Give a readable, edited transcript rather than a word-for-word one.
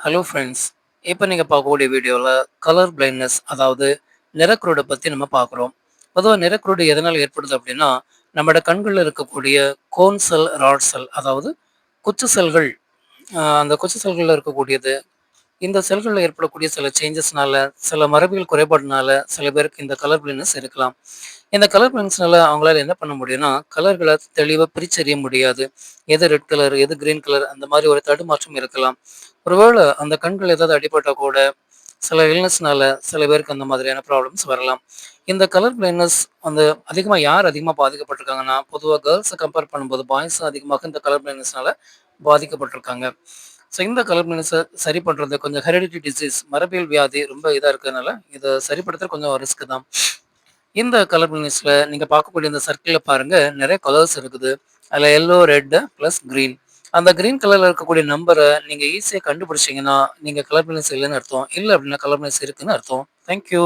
Hello friends. இப்போ நீங்க பார்க்கக்கூடிய வீடியோல கலர் பிளைண்ட்னஸ் அதாவது நிறக்குருட பத்தி நம்ம பார்க்குறோம். பொதுவா நிறக்குருடு எதனால ஏற்படுது அப்படின்னா, நம்மோட கண்கள்ல இருக்கக்கூடிய கோன் செல், ராட் செல் அதாவது குச்சு செல்கள். அந்த குச்சு செல்கள்ல இருக்கக்கூடியது. இந்த செல்கள்ல ஏற்படக்கூடிய சில சேஞ்சஸ்னால, சில மரபியல் குறைபாடுனால சில பேருக்கு இந்த கலர் பிளைண்ட்னஸ் இருக்கலாம். இந்த கலர் பிளைண்ட்ஸ்னால அவங்களால என்ன பண்ண முடியும்னா, கலர்கள தெளிவா பிரிச்சறிய முடியாது. எது ரெட் கலர், எது கிரீன் கலர் அந்த மாரி ஒரு தடுமாற்றம் இருக்கலாம். ஒருவேள அந்த கண்கள் ஏதாவது அடிபட்டா கூட, சில இல்னஸ்னால சில பேருக்கு அந்த மாதிரியான ப்ராப்ளம்ஸ் வரலாம். இந்த கலர் பிளைண்ட்னஸ் வந்து அதிகமா பாதிக்கப்பட்டிருக்காங்கன்னா, பொதுவா கேர்ல்ஸ கம்பேர் பண்ணும்போது பாய்ஸ் அதிகமாக இந்த கலர் பிளைண்ட்னஸ்னால பாதிக்கப்பட்டிருக்காங்க. ஸோ இந்த கலர் பிளைண்ட்னஸ சரி பண்றது கொஞ்சம் ஹெரிடிட்டி டிசீஸ் மரபியல் வியாதி ரொம்ப இதா இருக்கிறதுனால, இத சரிப்படுத்துறது கொஞ்சம் ரிஸ்க் தான். இந்த கலர் பிளைண்ட்னஸ்ல நீங்க பார்க்கக்கூடிய இந்த சர்க்கிள்ல பாருங்க, நெறைய கலர்ஸ் இருக்குது. அதுல எல்லோ, ரெட் பிளஸ் கிரீன். அந்த கிரீன் கலர்ல இருக்கக்கூடிய நம்பர நீங்க ஈஸியா கண்டுபிடிச்சீங்கன்னா, நீங்க கலர் பிளைண்ட்னஸ் இல்லன்னு அர்த்தம். இல்ல அப்படின்னா கலர் பிளைண்ட்னஸ் இருக்குன்னு அர்த்தம். Thank you.